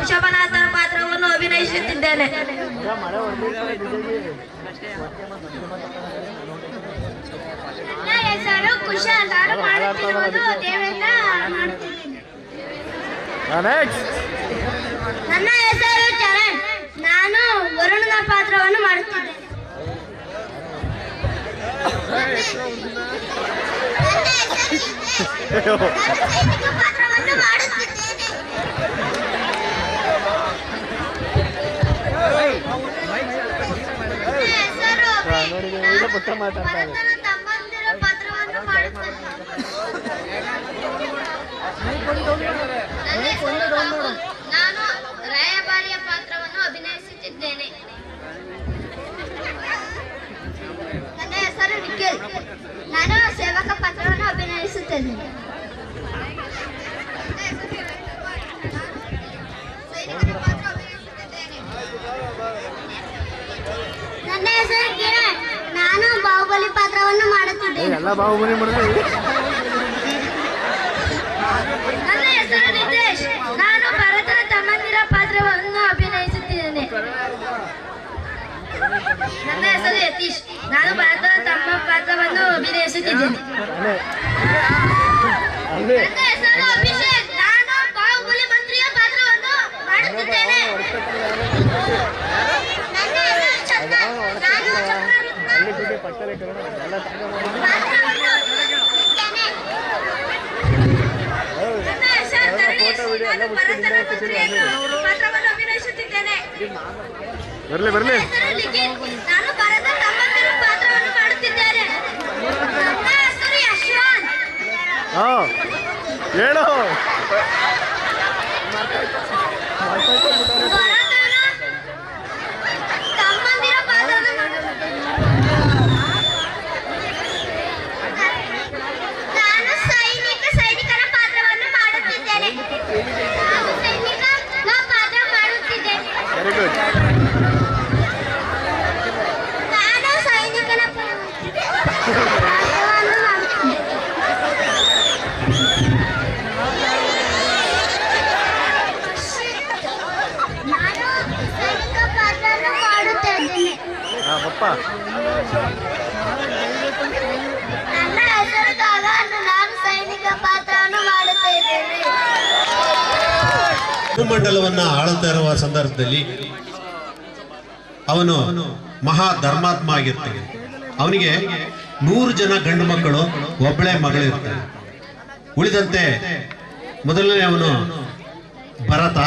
ಋಷಭನಾಥನ ಪಾತ್ರವನ್ನು ಅಭಿನಯಿಸುತ್ತಿದ್ದೇನೆ. ನನ್ನ ಹೆಸರು ಕುಶಾಲ್. ನಾನು ಮಾಡುತ್ತಿರುವುದು ದೇವೇಂದ್ರ. ನನ್ನ ಹೆಸರು ಚರಣ್. ನಾನು ವರುಣನ ಪಾತ್ರವನ್ನು ಮಾಡುತ್ತಿದ್ದೇನೆ. ಪಾತ್ರವನ್ನು ಮಾಡುತ್ತಿದ್ದೇನೆ. ತಮ್ಮಂದಿರ ಪಾತ್ರವನ್ನು ನಾನು ರಾಯಭಾರಿಯ ಪಾತ್ರವನ್ನು ಅಭಿನಯಿಸುತ್ತಿದ್ದೇನೆ. ನನ್ನ ಹೆಸರು ನಿಖಿಲ್. ನಾನು ಸೇವಕ ಪಾತ್ರವನ್ನು ಅಭಿನಯಿಸುತ್ತೇನೆ. ನನ್ನ ಹೆಸರು ಕಿರಣ್. ನಾನು ಬಾಹುಬಲಿ ಪಾತ್ರವನ್ನು ಮಾಡುತ್ತಿದ್ದೇನೆ. ನನ್ನ ಹೆಸರು ನಿತೇಶ್. ನಾನು ಭರತನ ತಮ್ಮಂದಿರ ಪಾತ್ರವನ್ನು ಅಭಿನಯಿಸುತ್ತಿದ್ದೇನೆ. ನನ್ನ ಹೆಸರು ಯತೀಶ್. ನಾನು ಭರತನ ತಮ್ಮ ಪಾತ್ರವನ್ನು ಅಭಿನಯಿಸುತ್ತಿದ್ದೇನೆ. ನನ್ನ ಹೆಸರು ಅಭಿಷೇಕ್. ನಾನು ಬಾಹುಬಲಿ ಮಂತ್ರಿಯ ಪಾತ್ರವನ್ನು ಮಾಡುತ್ತಿದ್ದೇನೆ. ನನ್ನ ಹೆಸರು ಚಂದನ್. ನಾನು ನನ್ನ ಹೆಸರು ತರಣೀಶ್. ನಾನು ಭರತನ ಮಂತ್ರಿಯ ಪಾತ್ರವನ್ನು ಅಭಿನಯಿಸುತ್ತಿದ್ದೇನೆ. ನನ್ನ ಹೆಸರು ಲಿಖಿತ್. ನಾನು ಭರತನ ತಮ್ಮಂದಿರ ಪಾತ್ರವನ್ನು ಮಾಡುತ್ತಿದ್ದೇನೆ. ನನ್ನ ಹೆಸರು ಯಶವಂತ್. ಹೇಳು. ತಮ್ಮಂದಿರ ಪಾತ್ರವನ್ನು ಮಾಡುತ್ತಿದ್ದೇನೆ. ನಾನು ಸೈನಿಕನ ಪಾತ್ರವನ್ನು ಮಾಡುತ್ತಿದ್ದೇನೆ. ನಾನು ಸೈನಿಕನ ಪಾತ್ರ ಮಾಡುತ್ತಿದ್ದೇನೆ. Very good. ನಾನು ಸೈನಿಕನ ಪಾತ್ರವನ್ನು ಮಾಡುತ್ತಿದ್ದೇನೆ. ನನ್ನ ಹೆಸರು ದಾದಾನ್. ನಾನು ಸೈನಿಕ ಪಾತ್ರವನ್ನು ಮಾಡುತ್ತಿದ್ದೇನೆ. ಭೂಮಂಡಲವನ್ನ ಆಳುತ್ತಾ ಇರುವ ಸಂದರ್ಭದಲ್ಲಿ ಅವನು ಮಹಾ ಧರ್ಮಾತ್ಮ ಆಗಿರ್ತಾನೆ. ಅವನಿಗೆ 100 ಜನ ಗಂಡು ಮಕ್ಕಳು, ಒಬ್ಬಳೇ ಮಗಳಿರ್ತಾನೆ. ಉಳಿದಂತೆ ಮೊದಲನೇ ಅವನು ಭರತ,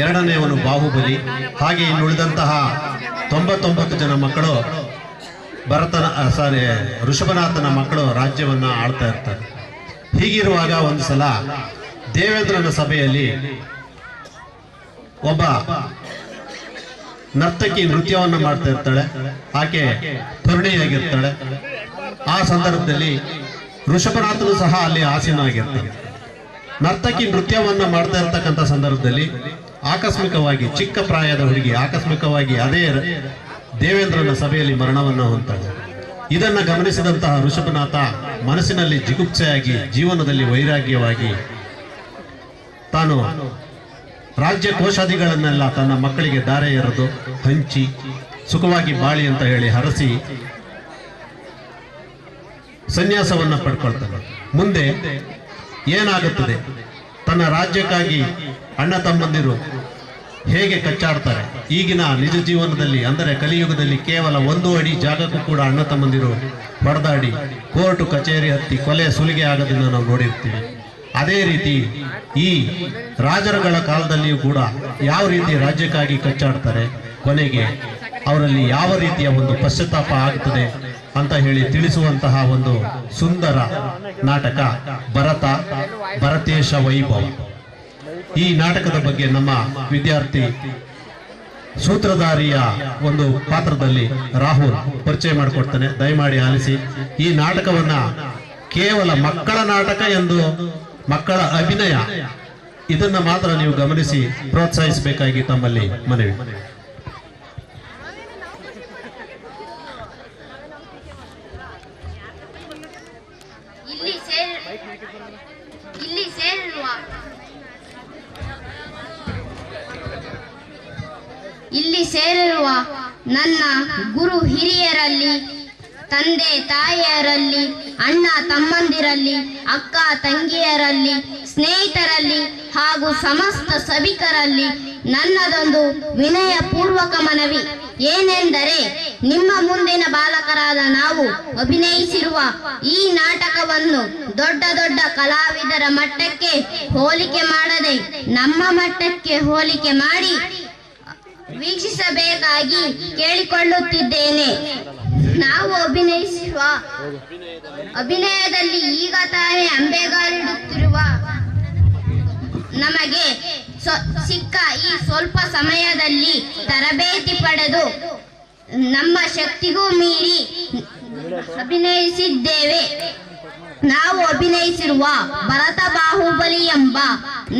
ಎರಡನೇ ಅವನು ಬಾಹುಬಲಿ, ಹಾಗೆ ಇನ್ನು ಉಳಿದಂತಹ 99 ಜನ ಮಕ್ಕಳು ಋಷಭನಾಥನ ಮಕ್ಕಳು ರಾಜ್ಯವನ್ನ ಆಳ್ತಾ ಇರ್ತಾರೆ. ಹೀಗಿರುವಾಗ ಒಂದು ಸಲ ದೇವೇಂದ್ರನ ಸಭೆಯಲ್ಲಿ ಒಬ್ಬ ನರ್ತಕಿ ನೃತ್ಯವನ್ನ ಮಾಡ್ತಾ ಇರ್ತಾಳೆ. ಆಕೆ ತರುಣಿಯಾಗಿರ್ತಾಳೆ. ಆ ಸಂದರ್ಭದಲ್ಲಿ ಋಷಭನಾಥನು ಸಹ ಅಲ್ಲಿ ಆಸೀನವಾಗಿರ್ತಾನೆ. ನರ್ತಕಿ ನೃತ್ಯವನ್ನ ಮಾಡ್ತಾ ಇರ್ತಕ್ಕಂಥ ಸಂದರ್ಭದಲ್ಲಿ ಆಕಸ್ಮಿಕವಾಗಿ ಚಿಕ್ಕ ಪ್ರಾಯದ ಹುಡುಗಿ ಆಕಸ್ಮಿಕವಾಗಿ ಅದೇ ದೇವೇಂದ್ರನ ಸಭೆಯಲ್ಲಿ ಮರಣವನ್ನು ಹೊಂತಾಳೆ. ಇದನ್ನು ಗಮನಿಸಿದಂತಹ ಋಷಭನಾಥ ಮನಸ್ಸಿನಲ್ಲಿ ಜಿಗುಪ್ಸೆಯಾಗಿ, ಜೀವನದಲ್ಲಿ ವೈರಾಗ್ಯವಾಗಿ ತಾನು ರಾಜ್ಯ ಕೋಶಾದಿಗಳನ್ನೆಲ್ಲ ತನ್ನ ಮಕ್ಕಳಿಗೆ ದಾರೆ ಎರೆದು ಹಂಚಿ ಸುಖವಾಗಿ ಬಾಳಿ ಅಂತ ಹೇಳಿ ಹರಸಿ ಸನ್ಯಾಸವನ್ನ ಪಡ್ಕೊಳ್ತಾನೆ. ಮುಂದೆ ಏನಾಗುತ್ತದೆ, ತನ್ನ ರಾಜ್ಯಕ್ಕಾಗಿ ಅಣ್ಣ ತಮ್ಮಂದಿರು ಹೇಗೆ ಕಚ್ಚಾಡ್ತಾರೆ. ಈಗಿನ ನಿಜ ಜೀವನದಲ್ಲಿ ಅಂದರೆ ಕಲಿಯುಗದಲ್ಲಿ ಕೇವಲ 1 ಅಡಿ ಜಾಗಕ್ಕೂ ಕೂಡ ಅಣ್ಣ ತಮ್ಮಂದಿರು ಹೊಡೆದಾಡಿ ಕೋರ್ಟು ಕಚೇರಿ ಹತ್ತಿ ಕೊಲೆ ಸುಲಿಗೆ ಆಗೋದನ್ನ ನಾವು ನೋಡಿರ್ತೀವಿ. ಅದೇ ರೀತಿ ಈ ರಾಜರುಗಳ ಕಾಲದಲ್ಲಿಯೂ ಕೂಡ ಯಾವ ರೀತಿ ರಾಜ್ಯಕ್ಕಾಗಿ ಕಚ್ಚಾಡ್ತಾರೆ, ಕೊನೆಗೆ ಅವರಲ್ಲಿ ಯಾವ ರೀತಿಯ ಒಂದು ಪಶ್ಚಾತ್ತಾಪ ಆಗ್ತದೆ ಅಂತ ಹೇಳಿ ತಿಳಿಸುವಂತಹ ಒಂದು ಸುಂದರ ನಾಟಕ ಭರತೇಶ ವೈಭವ. ಈ ನಾಟಕದ ಬಗ್ಗೆ ನಮ್ಮ ವಿದ್ಯಾರ್ಥಿ ಸೂತ್ರಧಾರಿಯ ಒಂದು ಪಾತ್ರದಲ್ಲಿ ರಾಹುಲ್ ಪರಿಚಯ ಮಾಡಿಕೊಡ್ತಾನೆ. ದಯಮಾಡಿ ಆಲಿಸಿ. ಈ ನಾಟಕವನ್ನ ಕೇವಲ ಮಕ್ಕಳ ನಾಟಕ ಎಂದು, ಮಕ್ಕಳ ಅಭಿನಯ, ಇದನ್ನ ಮಾತ್ರ ನೀವು ಗಮನಿಸಿ ಪ್ರೋತ್ಸಾಹಿಸಬೇಕಾಗಿ ತಮ್ಮಲ್ಲಿ ಮನವಿ. ಇಲ್ಲಿ ಸೇರಿರುವ ನನ್ನ ಗುರು ಹಿರಿಯರಲ್ಲಿ, ತಂದೆ ತಾಯಿಯರಲ್ಲಿ, ಅಣ್ಣ ತಮ್ಮಂದಿರಲ್ಲಿ, ಅಕ್ಕ ತಂಗಿಯರಲ್ಲಿ, ಸ್ನೇಹಿತರಲ್ಲಿ ಹಾಗೂ ಸಮಸ್ತ ಸಭಿಕರಲ್ಲಿ ನನ್ನದೊಂದು ವಿನಯ ಪೂರ್ವಕ ಮನವಿ ಏನೆಂದರೆ, ನಿಮ್ಮ ಮುಂದಿನ ಬಾಲಕರಾದ ನಾವು ಅಭಿನಯಿಸಿರುವ ಈ ನಾಟಕವನ್ನು ದೊಡ್ಡ ದೊಡ್ಡ ಕಲಾವಿದರ ಮಟ್ಟಕ್ಕೆ ಹೋಲಿಕೆ ಮಾಡದೆ ನಮ್ಮ ಮಟ್ಟಕ್ಕೆ ಹೋಲಿಕೆ ಮಾಡಿ ವೀಕ್ಷಿಸಬೇಕಾಗಿ ಕೇಳಿಕೊಳ್ಳುತ್ತಿದ್ದೇನೆ. ನಾವು ಅಭಿನಯಿಸುವ ಅಭಿನಯದಲ್ಲಿ ಈಗ ತಾನೇ ಅಂಬೆಗಾಲಿಡುತ್ತಿರುವ ನಮಗೆ ಸಿಕ್ಕ ಈ ಸ್ವಲ್ಪ ಸಮಯದಲ್ಲಿ ತರಬೇತಿ ಪಡೆದು ನಮ್ಮ ಶಕ್ತಿಗೂ ಮೀರಿ ಅಭಿನಯಿಸಿದ್ದೇವೆ. ನಾವು ಅಭಿನಯಿಸಿರುವ ಭರತ ಬಾಹುಬಲಿ ಎಂಬ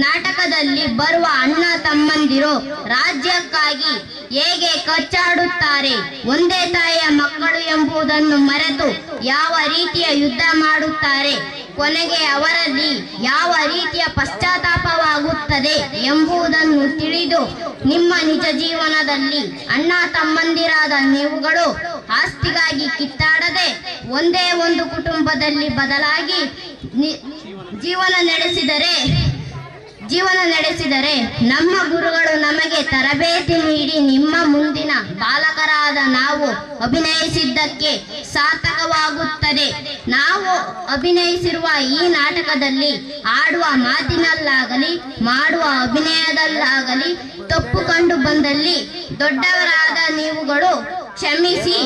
ನಾಟಕದಲ್ಲಿ ಬರುವ ಅಣ್ಣ ತಮ್ಮಂದಿರು ರಾಜ್ಯಕ್ಕಾಗಿ ಹೇಗೆ ಕಚ್ಚಾಡುತ್ತಾರೆ, ಒಂದೇ ತಾಯಿಯ ಮಕ್ಕಳು ಎಂಬುದನ್ನು ಮರೆತು ಯಾವ ರೀತಿಯ ಯುದ್ಧ ಮಾಡುತ್ತಾರೆ, ಕೊನೆಗೆ ಅವರಲ್ಲಿ ಯಾವ ರೀತಿಯ ಪಶ್ಚಾತ್ತಾಪವಾಗುತ್ತದೆ ಎಂಬುದನ್ನು ತಿಳಿದು ನಿಮ್ಮ ನಿಜ ಜೀವನದಲ್ಲಿ ಅಣ್ಣ ತಮ್ಮಂದಿರಾದ ನೀವುಗಳು ಆಸ್ತಿಗಾಗಿ ಕಿತ್ತಾಡದೆ ಒಂದೇ ಒಂದು ಕುಟುಂಬದಲ್ಲಿ ಬದಲಾಗಿ ಜೀವನ ನಡೆಸಿದರೆ ನಮ್ಮ ಗುರುಗಳು ನಮಗೆ ತರಬೇತಿ ನೀಡಿ ನಿಮ್ಮ ಮುಂದಿನ ಬಾಲಕರಾದ ನಾವು ಅಭಿನಯಿಸಿದ್ದಕ್ಕೆ ಸಾರ್ಥಕವಾಗುತ್ತದೆ. ನಾವು ಅಭಿನಯಿಸಿರುವ ಈ ನಾಟಕದಲ್ಲಿ ಆಡುವ ಮಾತಿನಲ್ಲಾಗಲಿ ಮಾಡುವ ಅಭಿನಯದಲ್ಲಾಗಲಿ ತಪ್ಪು ಕಂಡು ಬಂದಲ್ಲಿ ದೊಡ್ಡವರಾದ ನೀವುಗಳು ಕ್ಷಮಿಸಿ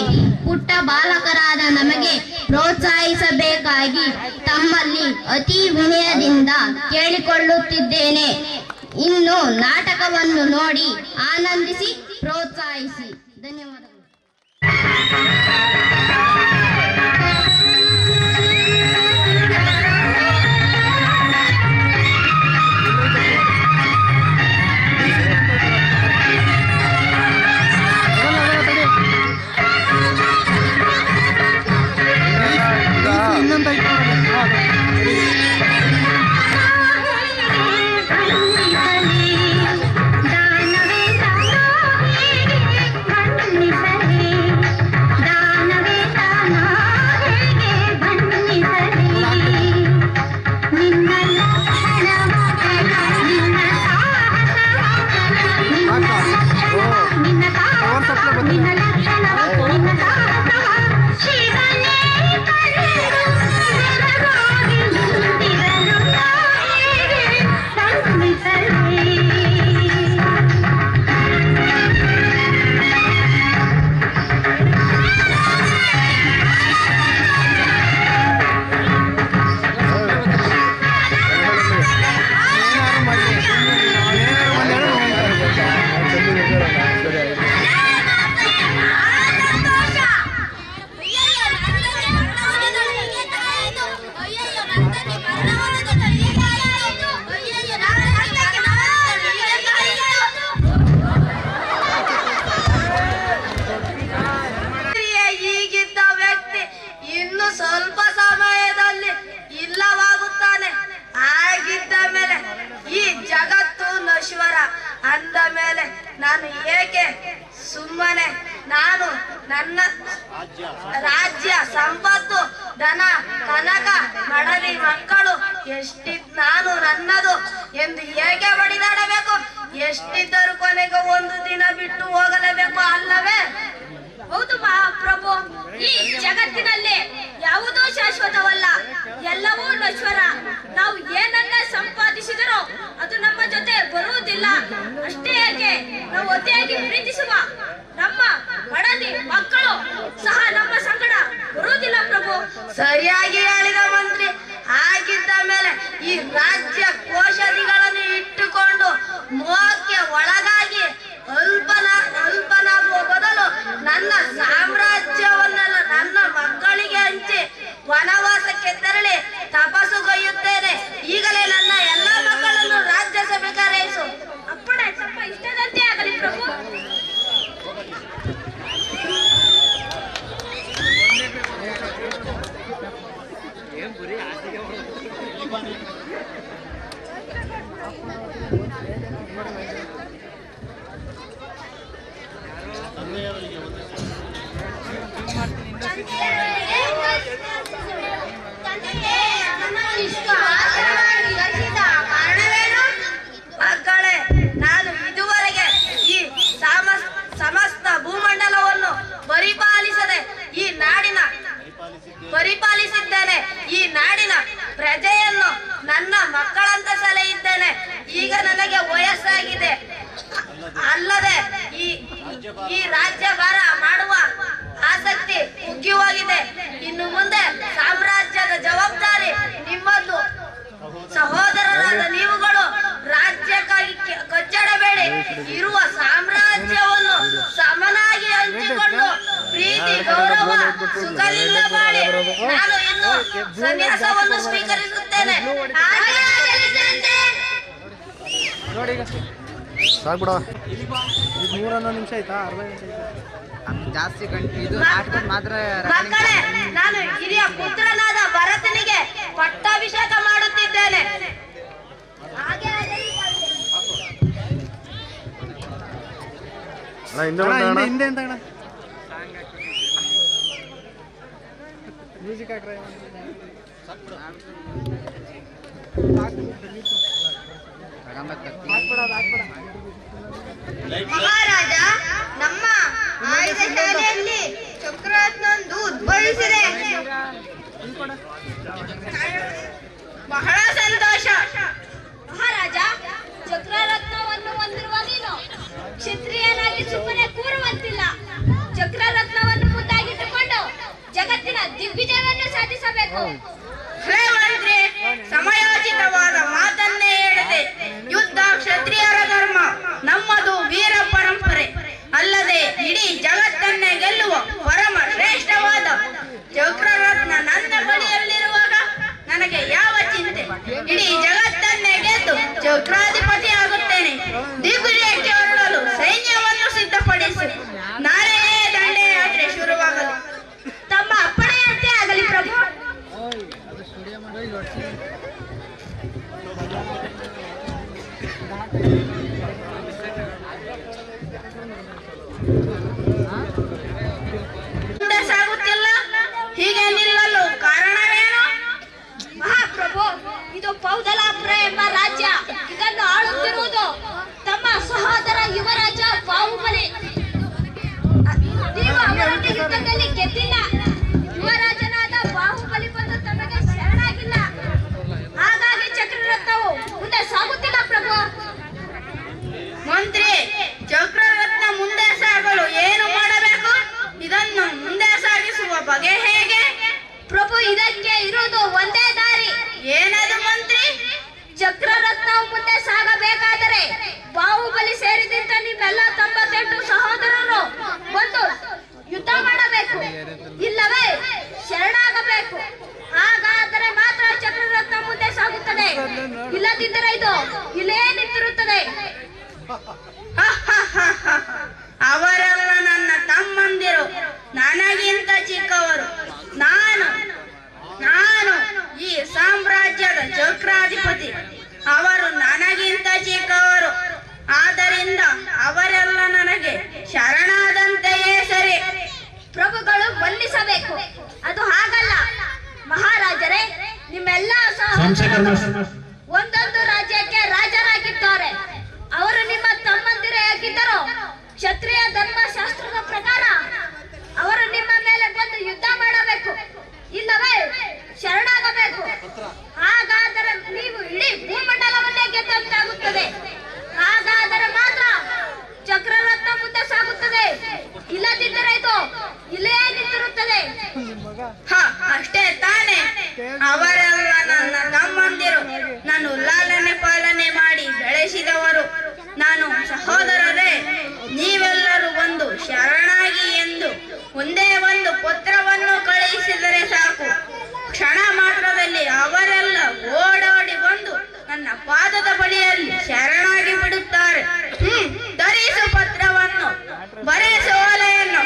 ಪುಟ್ಟ ಬಾಲಕರಾದ ನಮಗೆ ಪ್ರೋತ್ಸಾಹಿಸಬೇಕಾಗಿ ತಮ್ಮಲ್ಲಿ ಅತಿ ವಿನಯದಿಂದ ಕೇಳಿಕೊಳ್ಳುತ್ತಿದ್ದೇನೆ. ಇನ್ನು ನಾಟಕವನ್ನು ನೋಡಿ ಆನಂದಿಸಿ ಪ್ರೋತ್ಸಾಹಿಸಿ. ಧನ್ಯವಾದಗಳು. ಸ್ವಲ್ಪ ಸಮಯದಲ್ಲಿ ಇಲ್ಲವಾಗುತ್ತಾನೆ. ಆಗಿದ್ದ ಮೇಲೆ ಈ ಜಗತ್ತು ನಶ್ವರ ಅಂದ ಮೇಲೆ ನಾನು ಏಕೆ ಸುಮ್ಮನೆ ನಾನು ನನ್ನ ರಾಜ್ಯ ಸಂಪತ್ತು ಧನ ಕನಕ ಮಡದಿ ಮಕ್ಕಳು ನಾನು ನನ್ನದು ಎಂದು ಏಕೆ ಬಡಿದಾಡಬೇಕು? ಎಷ್ಟಿದ್ದರೂ ಕೊನೆಗೆ ಒಂದು ದಿನ ಬಿಟ್ಟು ಹೋಗಲೇಬೇಕು ಅಲ್ಲವೇ? ಹೌದು ಮಹಾಪ್ರಭು, ಈ ಜಗತ್ತಿನಲ್ಲಿ ಯಾವುದೂ ಶಾಶ್ವತವಲ್ಲ, ಎಲ್ಲವೂ ನಶ್ವರ. ನಾವು ಏನನ್ನ ಸಂಪಾದಿಸಿದರೋ ಅದು ನಮ್ಮ ಜೊತೆ ಬರುವುದಿಲ್ಲ. ಅಷ್ಟೇ ಯಾಕೆ ನಾವು ಅತಿಯಾಗಿ ಪ್ರೀತಿಸುವ ನಮ್ಮ ಮಡದಿ ಮಕ್ಕಳು ಸಹ ನಮ್ಮ ಸಂಗಡ ಬರುವುದಿಲ್ಲ ಪ್ರಭು. ಸರಿಯಾಗಿ ಹೇಳಿದ ಮಂತ್ರಿ. ಆಗಿದ್ದ ಮೇಲೆ ಈ ರಾಜ್ಯ ಕೋಶಾದಿಗಳನ್ನು ಇಟ್ಟುಕೊಂಡು ಮೋಹಕ್ಕೆ ಒಳಗಾಗಿ ಅಲ್ಪನಾಗುವ ಬದಲು ನನ್ನ ಸಾಮ್ರಾಜ್ಯವನ್ನೆಲ್ಲ ನನ್ನ ಮಕ್ಕಳಿಗೆ ಹಂಚಿ ವನವಾಸಕ್ಕೆ ತೆರಳಿ ತಪಸ್ಸುಗೈಯುತ್ತೇನೆ. ಈಗಲೇ ನನ್ನ ಎಲ್ಲ ಮಕ್ಕಳನ್ನು ರಾಜ್ಯಸಭೆ ಕರೆಯಿಸು. ಅಪ್ಪಣೆ, ತಮ್ಮ ಇಷ್ಟದಂತೆ ಆಗಲಿ ಪ್ರಭು. ಸುಖದಿಂದ ಬಾಳಿ ನಾನು ಇನ್ನು ಸನ್ಯಾಸವನ್ನು ಸ್ವೀಕರಿಸುತ್ತೇನೆ. ಹಾಗೆ ಆಗಲಿ ತಂದೆ. ಸಾಕ್ಬಿಡ ಇದು 111 ನಿಮಿಷ ಆಯ್ತಾ 60 ನಿಮಿಷ ಆಯ್ತಾ ಜಾಸ್ತಿ ಇದು ನಾಟಕ ಮಾತ್ರ ಮಕ್ಕಳೇ, ನಾನು ಹಿರಿಯ ಪುತ್ರನಾದ ಭರತನಿಗೆ ಪಟ್ಟಾಭಿಷೇಕ ಮಾಡುತ್ತಿದ್ದೇನೆ. ಹಾಗೆ ಆಗಲಿ ತಂದೆ. ಹಿಂದೆ ಅಂತ ಅಣ್ಣ ಮ್ಯೂಸಿಕ್ ಹಾಕ್ರೆ ಮಹಾರಾಜ, ನಮ್ಮ ಆಯುಧ ಶಾಲೆಯಲ್ಲಿ ಚಕ್ರರತ್ನೊಂದು ಉದ್ಭವಿಸಿದೆ. ಬಹಳ ಸಂತೋಷ. ಮಹಾರಾಜ, ಚಕ್ರರತ್ನವನ್ನು ಹೊಂದಿರುವ ನೀನು ಕ್ಷತ್ರಿಯನಾಗಿ ಸುಮ್ಮನೆ ಕೂರುವಂತಿಲ್ಲ. ಚಕ್ರರತ್ನವನ್ನು ಮುಂದಾಗಿಟ್ಟುಕೊಂಡು ಜಗತ್ತಿನ ದಿಗ್ವಿಜಯವನ್ನು ಸಾಧಿಸಬೇಕು. ಹೇ ಮಂತ್ರಿ, ಸಮಯೋಚಿತವಾದ ಮಾತನ್ನೇ ಹೇಳಿದೆ. ಯುದ್ಧ ಕ್ಷತ್ರಿಯರ ಧರ್ಮ, ನಮ್ಮದು ವೀರ ಪರಂಪರೆ. ಅಲ್ಲದೆ ಇಡೀ ಜಗತ್ತನ್ನೇ ಗೆಲ್ಲುವ ಪರಮ ಶ್ರೇಷ್ಠವಾದ ಚಕ್ರರತ್ನ ನನ್ನ ಬಳಿಯಲ್ಲಿರುವಾಗ ನನಗೆ ಯಾವ ಚಿಂತೆ? ಇಡೀ ಜಗತ್ತನ್ನೇ ಗೆದ್ದು ಚಕ್ರಾಧಿಪತಿ ಆಗುತ್ತೇನೆ. ದಿಗ್ವಿಜಯಕ್ಕೆ ಹೊರಡಲು ಸೈನ್ಯವನ್ನು ಸಿದ್ಧಪಡಿಸಿ ನಾಳೆ ದಂಡಯಾತ್ರೆ ಶುರುವಾಗಲಿ. ತಮ್ಮ ಅಪ್ಪಣೆಯಂತೆ ಆಗಲಿ ಪ್ರಭು. ಮುಂದೆ ಸಾಗುತ್ತಿಲ್ಲ, ಹೀಗೆ ನಿಲ್ಲಲು ಕಾರಣವೇನು? ಮಹಾಪ್ರಭು, ಇದು ಪೌದಲಾಪುರ ಎಂಬ ರಾಜ್ಯ. ಇದನ್ನು ಆಳುತ್ತಿರುವುದು ತಮ್ಮ ಸಹೋದರ ಯುವರಾಜ ಬಾಹುಬಲಿ. ನೀವು ಅವರೊಂದಿಗೆ ಯುದ್ಧದಲ್ಲಿ ಗೆದ್ದಿಲ್ಲ. ಯುವರಾಜನಾದ ಬಾಹುಬಲಿ ಬಂದು ತಮಗೆ ಶರಣಾಗಿಲ್ಲ. ಹಾಗಾಗಿ ಚಕ್ರರತ್ನವು ಮುಂದೆ ಸಾಗುತ್ತಿಲ್ಲ ಪ್ರಭು. ಮಂತ್ರಿ, ಚಕ್ರರತ್ನ ಮುಂದೆ ಸಾಗಲು ಏನು ಮಾಡಬೇಕು? ಇದನ್ನು ಮುಂದೆ ಸಾಗಿಸುವ ಬಗೆ ಹೇಗೆ? ಪ್ರಭು, ಇದಕ್ಕೆ ಇರುವುದು ಒಂದೇ ದಾರಿ. ಏನದು ಮಂತ್ರಿ? ಚಕ್ರರತ್ನವು ಮುಂದೆ ಸಾಗಬೇಕಾದರೆ ಬಾಹುಬಲಿ ಸೇರಿದಂತ ನಿಮ್ಮೆಲ್ಲ 98 ಸಹೋದರರು ಬಂದು ಯುದ್ಧ ಮಾಡಬೇಕು, ಇಲ್ಲವೇ ಶರಣಾಗಬೇಕು. ಹಾಗಾದರೆ ಮಾತ್ರ ಚಕ್ರರತ್ನ ಮುಂದೆ ಸಾಗುತ್ತದೆ. ಇಲ್ಲದಿದ್ದರೆ ಇದು ಇಲ್ಲೇ ನಿಂತಿರುತ್ತದೆ. ಅವರೆಲ್ಲ ನನ್ನ ತಮ್ಮಂದಿರು, ನನಗಿಂತ ಚಿಕ್ಕವರು. ನಾನು ಈ ಸಾಮ್ರಾಜ್ಯದ ಚಕ್ರಾಧಿಪತಿ, ಅವರು ನನಗಿಂತ ಚಿಕ್ಕವರು. ಆದ್ದರಿಂದ ಅವರೆಲ್ಲ ನನಗೆ ಶರಣಾದಂತೆಯೇ ಸರಿ. ಪ್ರಭುಗಳು ಬಂಧಿಸಬೇಕು, ಅದು ಹಾಗಲ್ಲ. ಮಹಾರಾಜರೇ, ನಿಮ್ಮೆಲ್ಲ ಒಂದೊಂದು ರಾಜ್ಯಕ್ಕೆ ರಾಜರಾಗಿದ್ದಾರೆ. ಅವರು ನಿಮ್ಮ ತಮ್ಮಂದಿರೇ ಆಗಿದ್ದರು. ಕ್ಷತ್ರಿಯ ಧರ್ಮಶಾಸ್ತ್ರದ ಪ್ರಕಾರ ಅವರು ನಿಮ್ಮ ಮೇಲೆ ಬಂದು ಯುದ್ಧ ಮಾಡಬೇಕು, ಇಲ್ಲವೇ ಶರಣಾಗಬೇಕು. ಹಾಗಾದರೆ ನೀವು ಇಡೀ ಭೂಮಂಡಲವನ್ನೇ ಗೆದ್ದಂತಾಗುತ್ತದೆ. ಹಾಗಾದರೆ ಮಾತ್ರ ಚಕ್ರರತ್ನ ಮುಂದೆ ಸಾಗುತ್ತದೆ. ಇಲ್ಲದಿದ್ದರೆ ಇದು ಇಲ್ಲೇ ನಿಂತಿರುತ್ತದೆ. ಅಷ್ಟೇ ತಾನೇ? ಅವರೆಲ್ಲ ನನ್ನ ತಮ್ಮಂದಿರು, ನಾನು ಲಾಲನೆ ಪಾಲನೆ ಮಾಡಿ ಬೆಳೆಸಿದವರು. ನಾನು ಸಹೋದರರೇ, ನೀವೆಲ್ಲರೂ ಒಂದು ಶರಣಾಗಿ ಎಂದು ಒಂದೇ ಒಂದು ಪತ್ರವನ್ನು ಕಳುಹಿಸಿದರೆ ಸಾಕು. ಕ್ಷಣ ಮಾತ್ರದಲ್ಲಿ ಅವರೆಲ್ಲ ಓಡೋಡಿ ಬಂದು ನನ್ನ ಪಾದದ ಬಳಿಯಲ್ಲಿ ಶರಣಾಗಿ ಬಿಡುತ್ತಾರೆ. ಧರಿಸು ಪತ್ರವನ್ನು, ಬರೆಸು ಓಲೆಯನ್ನು.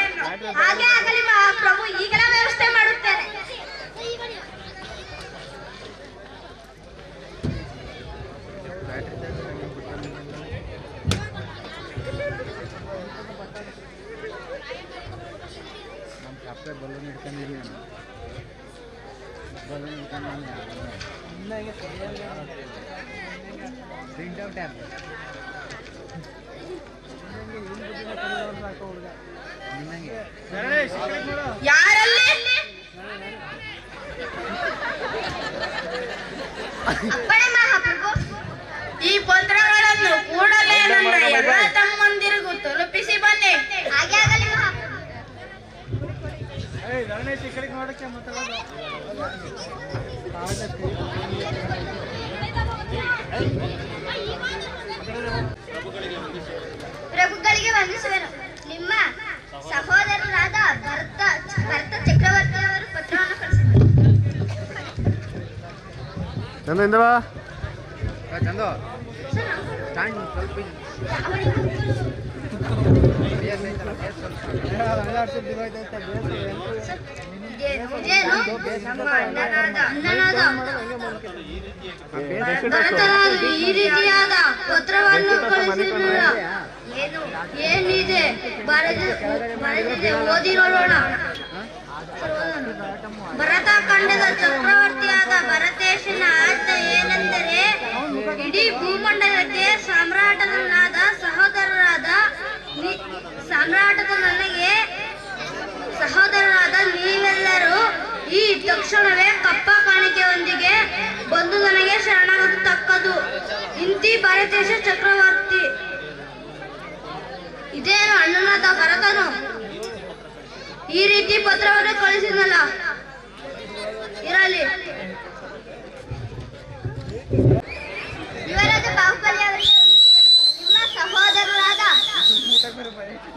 ಹಾಗೆ ಆಗಲಿ ಮಹಾಪ್ರಭು, ಈಗಲೇ ವ್ಯವಸ್ಥೆ ಮಾಡುತ್ತೇನೆ. ಯಾರಲ್ಲಿ? ಈ ಪತ್ರಗಳನ್ನು ಕೂಡಲೇ ನನ್ನ ಎಲ್ಲ ತಮ್ಮಂದಿರಿಗೂ ತಲುಪಿಸಿ ಬನ್ನಿ. ಹಾಗೆ ಆಗಲಿ ಪ್ರಭುಗಳಿಗೆ ವಂದಿಸುವೆನು. ನಿಮ್ಮ ಸಹೋದರರಾದ ಭರತ ಚಕ್ರವರ್ತಿ ಚಂದ ಇಂದ ಬಾ. ಚಂದು ಸ್ಟ್ಯಾಂಡ್ ಸ್ವಲ್ಪ ಈ ರೀತಿಯಾದ ಪತ್ರವನ್ನು ಕಳಿಸಿರಲಿಲ್ಲ. ಏನಿದೆ ಬರೆದಿದೆ ಓದಿ ನೋಡೋಣ. ಭರತ ಖಂಡದ ಚಕ್ರವರ್ತಿಯಾದ ಭರತೇಶನ ಆಜ್ಞೆ ಏನೆಂದರೆ, ಇಡೀ ಭೂಮಂಡಲಕ್ಕೆ ಸಾಮ್ರಾಟನಾದ ಸಹೋದರರಾದ ನೀವೆಲ್ಲರೂ ಈ ತಕ್ಷಣವೇ ಕಪ್ಪ ಕಾಣಿಕೆಯೊಂದಿಗೆ ಬಂದು ನನಗೆ ಶರಣಾಗತಕ್ಕದ್ದು. ಇಂತಿ ಭರತೇಶ ಚಕ್ರವರ್ತಿ. ಇದೇನು ಅಣ್ಣನಾದ ಭರತನು ಈ ರೀತಿ ಪತ್ರವನ್ನು ಕಳಿಸಿದಲ್ಲ. ಇರಲಿ. ಯುವರಾಜ ಬಾಹುಬಲಿ ಅವರಿಗೆ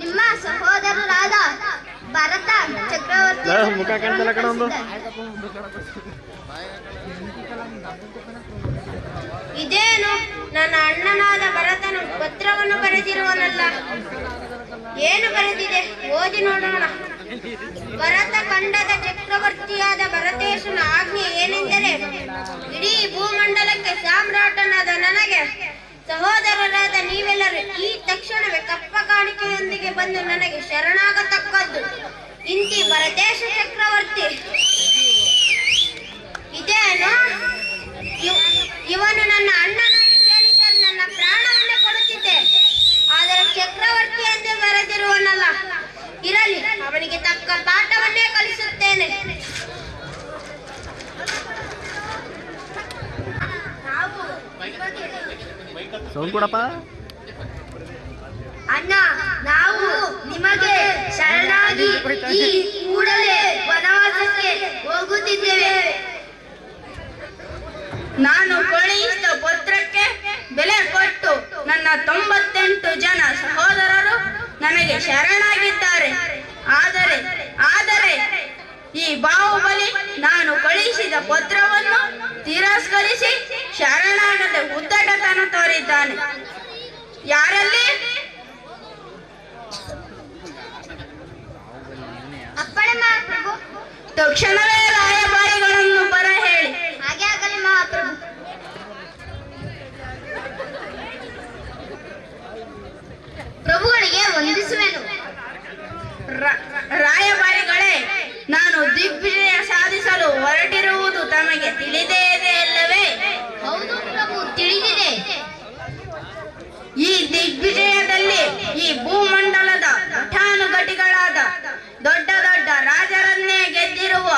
ನಿಮ್ಮ ಸಹೋದರರಾದ ಭರತ ಚಕ್ರವರ್ತಿ ಮುಖ ಕಾಣ್ತಲ್ಲ ಕಣ ಒಂದು. ಇದೇನು ನನ್ನ ಅಣ್ಣನಾದ ಭರತನು ಪತ್ರವನ್ನು ಬರೆದಿರುವನಲ್ಲ. ಏನು ಬರೆದಿದೆ ಓದಿ ನೋಡೋಣ. ಭರತ ಖಂಡದ ಚಕ್ರವರ್ತಿಯಾದ ಭರತೇಶನ ಆಜ್ಞೆ ಏನೆಂದರೆ, ಇಡೀ ಭೂಮಂಡಲಕ್ಕೆ ಸಾಮ್ರಾಟನಾದ ನನಗೆ ಸಹೋದರರಾದ ನೀವೆಲ್ಲರೂ ಈ ತಕ್ಷಣವೇ ಕಪ್ಪ ಕಾಣಿಕೆಯೊಂದಿಗೆ ಬಂದು ನನಗೆ ಶರಣಾಗತಕ್ಕದ್ದು. ಇಂತಿ ಭರತೇಶ ಚಕ್ರವರ್ತಿ. ಇದೇನು ಇವನು ನನ್ನ ಅಣ್ಣನಾಗಿ ಕೇಳಿದ್ದರೆ ನನ್ನ ಪ್ರಾಣವನ್ನೇ ಕೊಡುತ್ತಿದ್ದೆ. ಆದರೆ ಚಕ್ರವರ್ತಿ ಎಂದು ಬರೆದಿರುವನಲ್ಲ. ಇರಲಿ, ಅವನಿಗೆ ತಕ್ಕ ಪಾಠವನ್ನೇ ಕಲಿಸುತ್ತೇನೆ. ಸೌಂಡ್ ಕೊಡಪ್ಪ. ಅಣ್ಣ, ನಾವು ನಿಮಗೆ ಶರಣಾಗಿ ಈ ಕೂಡಲೇ ವನವಾಸಕ್ಕೆ ಹೋಗುತ್ತಿದ್ದೇವೆ. ನಾನು ಕಳುಹಿಸಿದ ಪತ್ರಕ್ಕೆ ಬೆಲೆ ಕೊಟ್ಟು ನನ್ನ 98 ಜನ ಸಹೋದರರು ನನಗೆ ಶರಣಾಗಿದ್ದಾರೆ. ಆದರೆ ಈ ಬಾಹುಬಲಿ ನಾನು ಕಳುಹಿಸಿದ ಪತ್ರವನ್ನು ತಿರಸ್ಕರಿಸಿ ಶರಣಾಗದೆ ಉದ್ದಟತನ ತೋರಿದ್ದಾನೆ. ಯಾರಲ್ಲಿ? ಅಪ್ಪಣೆ ಮಹಾಪ್ರಭು. ತಕ್ಷಣವೇ ರಾಯಭಾರಿಗಳನ್ನು ಬರ ಹೇಳಿ. ಹಾಗೆ ಆಗಲಿ ಮಹಾಪ್ರಭು. ಪ್ರಭುಗಳಿಗೆ ವಂದಿಸುವೆನು. ರಾಯಭಾರಿಗಳೇ, ನಾನು ದಿಗ್ವಿಜಯ ಸಾಧಿಸಲು ಹೊರಟಿರುವುದು ತಮಗೆ ತಿಳಿದೇ ಇದೆ ಅಲ್ಲವೇ? ಹೌದು ಪ್ರಭು, ತಿಳಿದಿದೆ. ಈ ದಿಗ್ವಿಜಯದಲ್ಲಿ ಈ ಭೂಮಂಡಲದ ಘಟಾನುಘಟಿಗಳಾದ ದೊಡ್ಡ ದೊಡ್ಡ ರಾಜರನ್ನೇ ಗೆದ್ದಿರುವ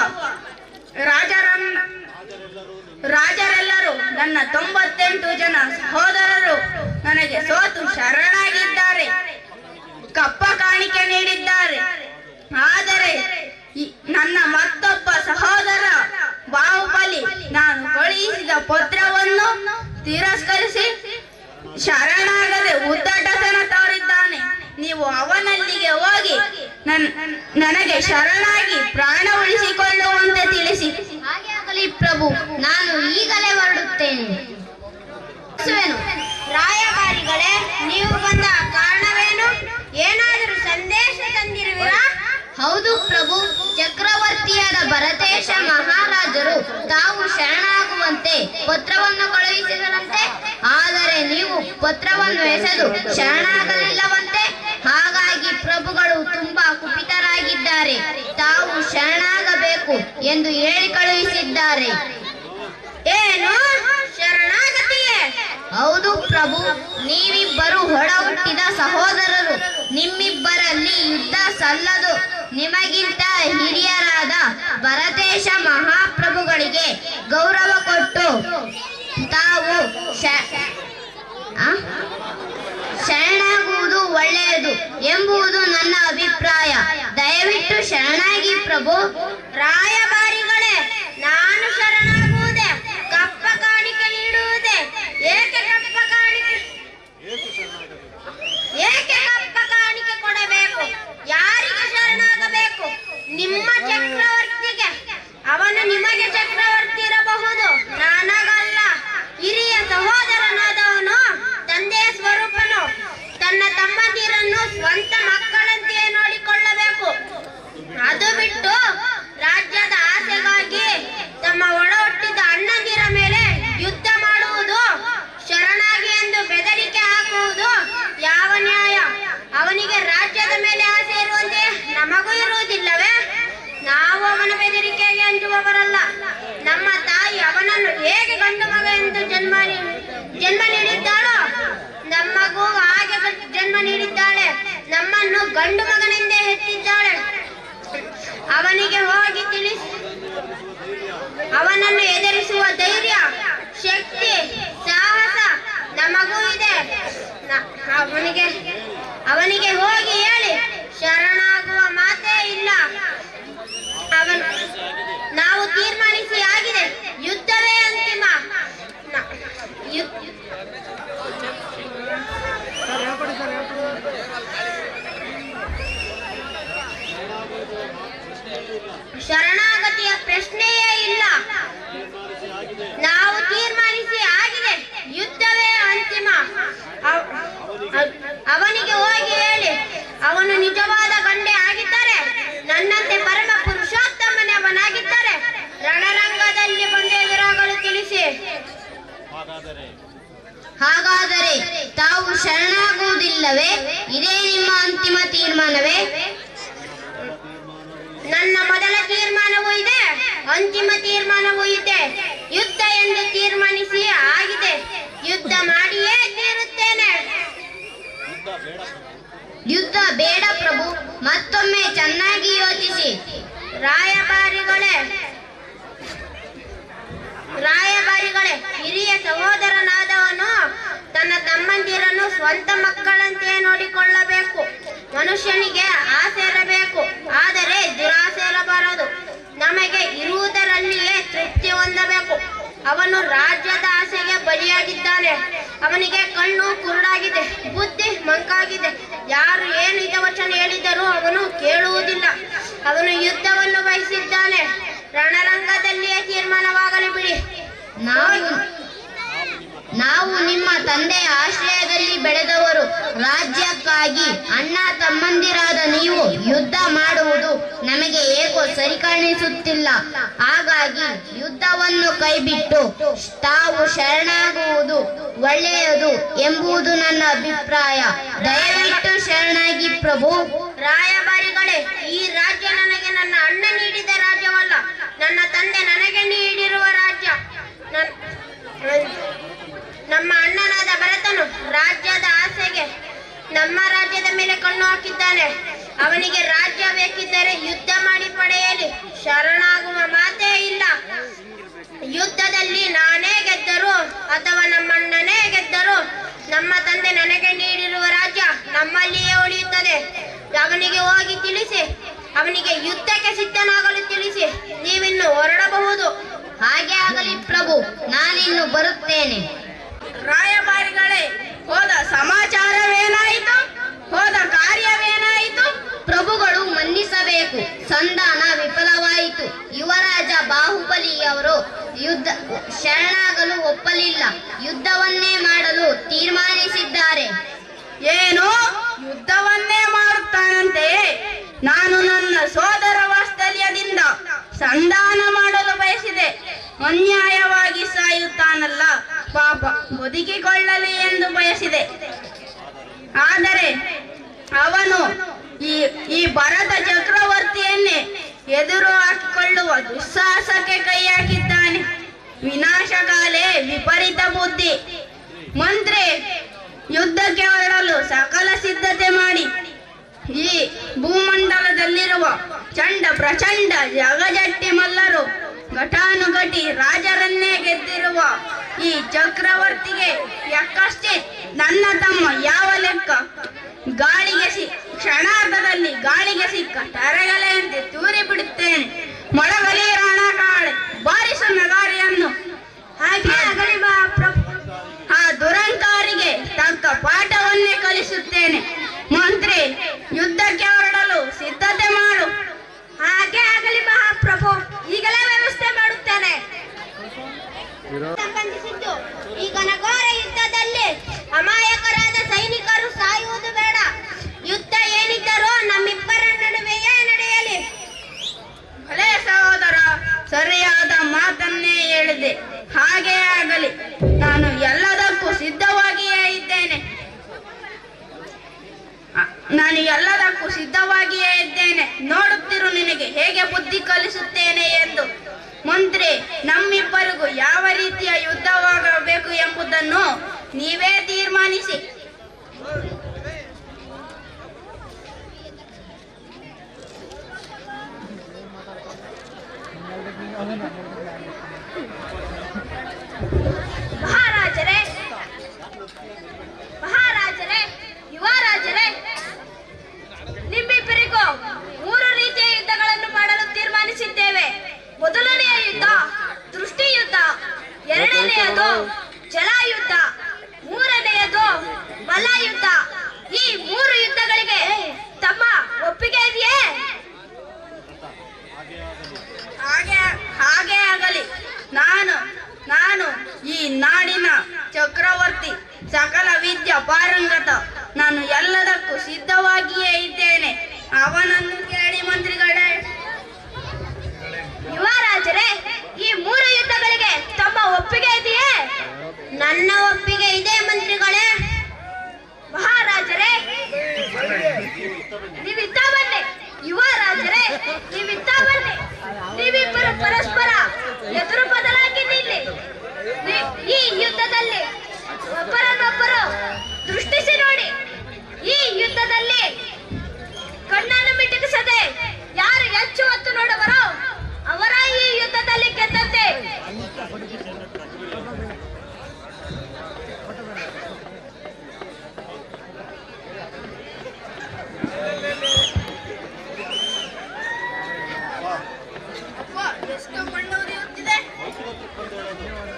ರಾಜರೆಲ್ಲರೂ ನನ್ನ 98 ಜನ ಸಹೋದರರು ನನಗೆ ಸೋತು ಶರಣಾಗಿದ್ದಾರೆ, ಕಪ್ಪ ಕಾಣಿಕೆ ನೀಡಿದ್ದಾರೆ. ಆದರೆ ನನ್ನ ಮತ್ತೊಬ್ಬ ಸಹೋದರ ಬಾಹುಬಲಿ ನಾನು ಕಳುಹಿಸಿದ ಪತ್ರವನ್ನು ತಿರಸ್ಕರಿಸಿ ಶರಣಾಗದೆ ಉದ್ದಟತನ ತೋರಿದ್ದಾನೆ. ನೀವು ಅವನಲ್ಲಿಗೆ ಹೋಗಿ ನನಗೆ ಶರಣಾಗಿ ಪ್ರಾಣ ಉಳಿಸಿಕೊಳ್ಳುವಂತೆ ತಿಳಿಸಿ. ಹಾಗೆ ಆಗಲಿ ಪ್ರಭು, ನಾನು ಈಗಲೇ ಹೊರಡುತ್ತೇನೆ. ರಾಯಭಾರಿಗಳೇ, ನೀವು ಬಂದ ಕಾರಣವೇನು? ಏನಾದರೂ ಸಂದೇಶ ತಂದಿರುವಿರಾ? ಹೌದು ಪ್ರಭು, ಚಕ್ರವರ್ತಿಯಾದ ಭರತೇಶ ಮಹಾರಾಜರು ತಾವು ಶರಣಾಗುವಂತೆ ಪತ್ರವನ್ನು ಕಳುಹಿಸಿದರಂತೆ. ಆದರೆ ನೀವು ಪತ್ರವನ್ನು ಎಸೆದು ಶರಣಾಗಲಿಲ್ಲವಂತೆ. ಹಾಗಾಗಿ ಪ್ರಭುಗಳು ತುಂಬಾ ಕುಪಿತರಾಗಿದ್ದಾರೆ. ತಾವು ಶರಣಾಗಬೇಕು ಎಂದು ಹೇಳಿ ಕಳುಹಿಸಿದ್ದಾರೆ. ಏನು ಶರಣಾಗತಿಯೇ? ಹೌದು ಪ್ರಭು, ನೀವಿಬ್ಬರು ಒಡ ಹುಟ್ಟಿದ ಸಹೋದರರು. ನಿಮ್ಮಿಬ್ಬರಲ್ಲಿ ಯುದ್ಧ ಸಲ್ಲದು. ನಿಮಗಿಂತ ಹಿರಿಯರಾದ ಭರತೇಶ ಮಹಾಪ್ರಭುಗಳಿಗೆ ಗೌರವ ಕೊಟ್ಟು ತಾವು ಶರಣಾಗುವುದು ಒಳ್ಳೆಯದು ಎಂಬುದು ನನ್ನ ಅಭಿಪ್ರಾಯ. ದಯವಿಟ್ಟು ಶರಣಾಗಿ ಪ್ರಭು. ರಾಯಭಾರಿಗಳೇ, ನಾನು ಶರಣಾಗುವುದೇ? ಕಪ್ಪ ಕಾಣಿಕೆ ನೀಡುವುದೇ? ಏಕೆ ಕಪ್ಪ ಕಾಣಿಕೆ ಕೊಡಬೇಕು? ಯಾರಿಗೆ ಶರಣಾಗಬೇಕು? ನಿಮ್ಮ ಚಕ್ರವರ್ತಿಗೆ. ಅವನು ನಿಮಗೆ ಚಕ್ರವರ್ತಿ ಇರಬಹುದು, ನನಗಲ್ಲ. ಮಾಡುವವರಲ್ಲ. ನಮ್ಮ ತಾಯಿ ಅವನನ್ನು ಹೇಗೆ ಗಂಡು ಮಗ ಎಂದು ಜನ್ಮ ನೀಡಿದ್ದಾಳೋ ನಮಗೂ ಹಾಗೆ ಜನ್ಮ ನೀಡಿದ್ದಾಳೆ. ನಮ್ಮನ್ನು ಗಂಡು ಮಗನೆಂದೇ ಹೆತ್ತಿದ್ದಾಳೆ. ಅವನಿಗೆ ಹೋಗಿ ತಿಳಿಸಿ ಅವನನ್ನು ಎದುರಿಸುವ ಧೈರ್ಯ, ಶಕ್ತಿ, ಸಾಹಸ ನಮಗೂ ಇದೆ. ಅವನಿಗೆ ಹೋಗಿ ಹೇಳಿ ಶರಣಾಗುವ ಮಾತೇ ಇಲ್ಲ. ನಾವು ತೀರ್ಮಾನಿಸಿ ಆಗಿದೆ, ಯುದ್ಧವೇ ಅಂತಿಮ. ಶರಣಾಗತಿಯ ಪ್ರಶ್ನೆಯೇ ಇಲ್ಲ. ನಾವು ತೀರ್ಮಾನಿಸಿ ಆಗಿದೆ, ಯುದ್ಧವೇ ಅಂತಿಮ. ಅವನಿಗೆ ಹೋಗಿ ಹೇಳಿ ಅವನು ನಿಜವಾದ ಗಂಡೆ ಆಗಿದ್ದರೆ, ನನ್ನಂತೆ ಪರಮ ಪುರುಷೋತ್ತಮನೇ ಅವನಾಗಿದ್ದರೆ ರಣರಂಗದಲ್ಲಿ ಬಂದು ಎದುರಾಗಲು ತಿಳಿಸಿ. ಹಾಗಾದರೆ ತಾವು ಶರಣಾಗುವುದಿಲ್ಲವೇ? ಇದೇ ನಿಮ್ಮ ಅಂತಿಮ ತೀರ್ಮಾನವೇ? ನನ್ನ ಮೊದಲ ತೀರ್ಮಾನವೂ ಇದೆ, ಅಂತಿಮ ತೀರ್ಮಾನವೂ ಇದೆ. ಯುದ್ಧ ಎಂದು ತೀರ್ಮಾನಿಸಿ ಆಗಿದೆ, ಯುದ್ಧ ಮಾಡಿಯೇ ತೀರುತ್ತೇನೆ. ಯುದ್ಧ ಬೇಡ ಪ್ರಭು, ಮತ್ತೊಮ್ಮೆ ಚೆನ್ನಾಗಿ ಯೋಚಿಸಿ. ರಾಯಭಾರಿಗಳೇ, ಹಿರಿಯ ಸಹೋದರನಾದವನು ತನ್ನ ತಮ್ಮಂದಿರನ್ನು ಸ್ವಂತ ಮಕ್ಕಳಂತೆ ನೋಡಿಕೊಳ್ಳಬೇಕು. ಮನುಷ್ಯನಿಗೆ ಆಸೆ ಇರಬೇಕು, ಆದರೆ ದುರಾಸೆ ಇರಬಾರದು. ನಮಗೆ ಇರುವುದರಲ್ಲಿಯೇ ತೃಪ್ತಿ ಹೊಂದಬೇಕು. ಅವನು ರಾಜ್ಯದ ಆಸೆಗೆ ಬಲಿಯಾಗಿದ್ದಾನೆ. ಅವನಿಗೆ ಕಣ್ಣು ಕುರುಡಾಗಿದೆ, ಬುದ್ಧಿ ಮಂಕಾಗಿದೆ. ಯಾರು ಏನು ಹಿತವಚನ ಹೇಳಿದರೂ ಅವನು ಕೇಳುವುದಿಲ್ಲ. ಅವನು ಯುದ್ಧವನ್ನು ಬಯಸಿದ್ದಾನೆ. ರಣರಂಗದಲ್ಲಿಯೇ ತೀರ್ಮಾನವಾಗಲಿ ಬಿಡಿ. ನಾವು ನಿಮ್ಮ ತಂದೆಯ ಆಶ್ರಯದಲ್ಲಿ ಬೆಳೆದವರು. ರಾಜ್ಯಕ್ಕಾಗಿ ಅಣ್ಣ ತಮ್ಮಂದಿರಾದ ನೀವು ಯುದ್ಧ ಮಾಡುವುದು ನಮಗೆ ಏಕೋ ಸರಿ ಕಾಣಿಸುತ್ತಿಲ್ಲ. ಹಾಗಾಗಿ ಯುದ್ಧವನ್ನು ಕೈಬಿಟ್ಟು ತಾವು ಶರಣಾಗುವುದು ಒಳ್ಳೆಯದು ಎಂಬುದು ನನ್ನ ಅಭಿಪ್ರಾಯ. ದಯವಿಟ್ಟು ಶರಣಾಗಿ ಪ್ರಭು. ರಾಯಭಾರಿಗಳೇ, ಈ ರಾಜ್ಯ ನನಗೆ ನನ್ನ ಅಣ್ಣ ನೀಡಿದ ರಾಜ್ಯವಲ್ಲ, ನನ್ನ ತಂದೆ ನನಗೆ ನೀಡಿರುವ ರಾಜ್ಯ. ನಮ್ಮ ಅಣ್ಣನಾದ ಭರತನು ರಾಜ್ಯದ ಆಸೆಗೆ ನಮ್ಮ ರಾಜ್ಯದ ಮೇಲೆ ಕಣ್ಣು ಹಾಕಿದ್ದಾನೆ. ಅವನಿಗೆ ರಾಜ್ಯ ಬೇಕಿದ್ದರೆ ಯುದ್ಧ ಮಾಡಿ ಪಡೆಯಲಿ, ಶರಣಾಗುವ ಮಾತೇ ಇಲ್ಲ. ಯುದ್ಧದಲ್ಲಿ ನಾನೇ ಗೆದ್ದರು ಅಥವಾ ನಮ್ಮಣ್ಣನೇ ಗೆದ್ದರು, ನಮ್ಮ ತಂದೆ ನನಗೆ ನೀಡಿರುವ ರಾಜ್ಯ ನಮ್ಮಲ್ಲಿಯೇ ಉಳಿಯುತ್ತದೆ. ಅವನಿಗೆ ಹೋಗಿ ತಿಳಿಸಿ, ಅವನಿಗೆ ಯುದ್ಧಕ್ಕೆ ಸಿದ್ಧನಾಗಲು ತಿಳಿಸಿ. ನೀವಿನ್ನು ಹೊರಡಬಹುದು. ಹಾಗೆ ಆಗಲಿ ಪ್ರಭು, ನಾನಿನ್ನು ಬರುತ್ತೇನೆ. ರಾಯಭಾರಿಗಳೇ, ಹೋದ ಸಮಾಚಾರವೇನಾಯಿತು? ಹೋದ ಕಾರ್ಯವೇನಾಯಿತು? ಪ್ರಭುಗಳು ಮನ್ನಿಸಬೇಕು, ಸಂಧಾನ ವಿಫಲವಾಯಿತು. ಯುವರಾಜ ಬಾಹುಬಲಿಯವರು ಶರಣಾಗಲು ಒಪ್ಪಲಿಲ್ಲ. ಯುದ್ಧವನ್ನೇ ಮಾಡಲು ತೀರ್ಮಾನಿಸಿದ್ದಾರೆ. ಏನು, ಯುದ್ಧವನ್ನೇ ಮಾಡುತ್ತಾನಂತೆಯೇ? ನಾನು ನನ್ನ ಸೋದರ ವಾತ್ಸಲ್ಯದಿಂದ ಸಂಧಾನ ಮಾಡಲು ಬಯಸಿದೆ. ಅನ್ಯಾಯವಾಗಿ ಸಾಯುತ್ತಾನಲ್ಲ, ಪಾಪ, ಬದುಕಿಕೊಳ್ಳಲಿ ಎಂದು ಬಯಸಿದೆ. ಆದರೆ ಅವನು ಈ ಭರತ ಚಕ್ರವರ್ತಿಯನ್ನೇ ಎದುರು ಹಾಕಿಕೊಳ್ಳುವ ದುಸ್ಸಾಹಸಕ್ಕೆ ಕೈ ಹಾಕಿದ್ದಾನೆ. ವಿನಾಶಕಾಲೇ ವಿಪರೀತ ಬುದ್ಧಿ. ಮಂತ್ರಿ, ಯುದ್ಧಕ್ಕೆ ಹೊರಡಲು ಸಕಲ ಸಿದ್ಧತೆ ಮಾಡಿ. ಈ ಭೂಮಂಡಲದಲ್ಲಿರುವ ಚಂಡ ಪ್ರಚಂಡ ಜಗಜಟ್ಟಿ ಮಲ್ಲರು, ಘಟಾನುಘಟಿ ರಾಜರನ್ನೇ ಗೆದ್ದಿರುವ ಈ ಚಕ್ರವರ್ತಿಗೆ ಯಕ್ಕಷ್ಟೇ ನನ್ನ ತಮ್ಮ ಯಾವ ಲೆಕ್ಕ? ಕ್ಷಣಾರ್ಧದಲ್ಲಿ ಗಾಳಿಗೆ ಸಿಕ್ಕ ತರಗಲೆಯಂತೆ ತೂರಿ ಬಿಡುತ್ತೇನೆ. ಮೊಳಗಲಿ ರಾಣಕಾಳೆ, ಬಾರಿಸು ನಗಾರಿಯನ್ನು. ಹಾಗೆ ಆಗಲಿ ಮಹಾಪ್ರಭು. ಆ ದುರಂಕಾರಿಗೆ ತಕ್ಕ ಪಾಠವನ್ನೇ ಕಲಿಸುತ್ತೇನೆ. ಮಂತ್ರಿ, ಯುದ್ಧಕ್ಕೆ ಹೊರಡಲು ಸಿದ್ಧತೆ ಮಾಡು. ಹಾಗೆ ಆಗಲಿ ಮಹಾಪ್ರಭು, ಈಗಲೇ ವ್ಯವಸ್ಥೆ ಮಾಡುತ್ತೇನೆ. ಸಂಬಂಧಿಸಿದ್ದು ಈ ಘನಘೋರ ಯುದ್ಧದಲ್ಲಿ ಅಮಾಯಕರಾದ ಸೈನಿಕರು ಸಾಯುವುದು ಬೇಡ. ಯುದ್ಧ ಏನಿದ್ದರೂ ನಮ್ಮಿಬ್ಬರ ನಡುವೆಯೇ ನಡೆಯಲಿ. ಭಲೇ ಸಹೋದರ, ಸರಿಯಾದ ಮಾತನ್ನೇ ಹೇಳಿದೆ. ಹಾಗೇ ಆಗಲಿ. ನಾನು ಎಲ್ಲದಕ್ಕೂ ಸಿದ್ಧವಾಗಿಯೇ ಇದ್ದೇನೆ. ನೋಡುತ್ತಿರು ನಿನಗೆ ಹೇಗೆ ಬುದ್ಧಿ ಕಲಿಸುತ್ತೇನೆ ಎಂದು. ಮಹಾರಾಜರೇ, ಮಹಾರಾಜರೇ, ಯುವ ರಾಜರೇ, ನಿಮ್ಮಿಬ್ಬರಿಗೂ 3 ರೀತಿಯ ಯುದ್ಧಗಳನ್ನು ಮಾಡಲು ತೀರ್ಮಾನಿಸಿದ್ದೇವೆ. ಮೊದಲನೆಯ ಯುದ್ಧ ದೃಷ್ಟಿ ಯುದ್ಧ, ಎರಡನೆಯದು ಜಲಯುದ್ಧ, ಮೂರನೆಯದು ಬಲ ಯುದ್ಧ. ಈ 3 ಯುದ್ಧಗಳಿಗೆ ತಮ್ಮ ಒಪ್ಪಿಗೆ ಇದೆಯೇ? ಹಾಗೆ ಆಗಲಿ. ನಾನು ಈ ನಾಡಿನ ಚಕ್ರವರ್ತಿ, ಸಕಲ ವಿದ್ಯಾ ಪಾರಂಗತ. ನಾನು ಎಲ್ಲದಕ್ಕೂ ಸಿದ್ಧವಾಗಿಯೇ ಇದ್ದೇನೆ. ಅವನನ್ನು ಕೇಳಿ ಮಂತ್ರಿಗಳೇ. ಯುವರಾಜರೇ, ಈ 3 ಯುದ್ಧಗಳಿಗೆ ತಮ್ಮ ಒಪ್ಪಿಗೆ ಇದೆಯೇ? ನನ್ನ ಒಪ್ಪಿಗೆ ಇದೆ ಮಂತ್ರಿಗಳೇ. ಮಹಾರಾಜರೇ, ನೀವಿತ್ತ ಬನ್ನಿ. ಯುವರಾಜರೇ, ನೀವಿತ್ತ ಬನ್ನಿ. ನೀವಿಬ್ಬರು ಪರಸ್ಪರ ಎದುರು ಬದಲಾಗಿ ನಿಲ್ಲಿ. ಈ ಯುದ್ಧದಲ್ಲಿ ಒಬ್ಬರನ್ನೊಬ್ಬರು ದೃಷ್ಟಿಸಿ ನೋಡಿ. ಈ ಯುದ್ಧದಲ್ಲಿ ಕಣ್ಣನ್ನು ಮಿಟುಕಿಸದೆ ಯಾರು ಹೆಚ್ಚು ಹೊತ್ತು ನೋಡುವರೋ ಅವರ ಈ ಯುದ್ಧದಲ್ಲಿ ಗೆದ್ದಂತೆ. ಎಷ್ಟು ಕಣ್ಣು ಉರಿಯುತ್ತಿದೆ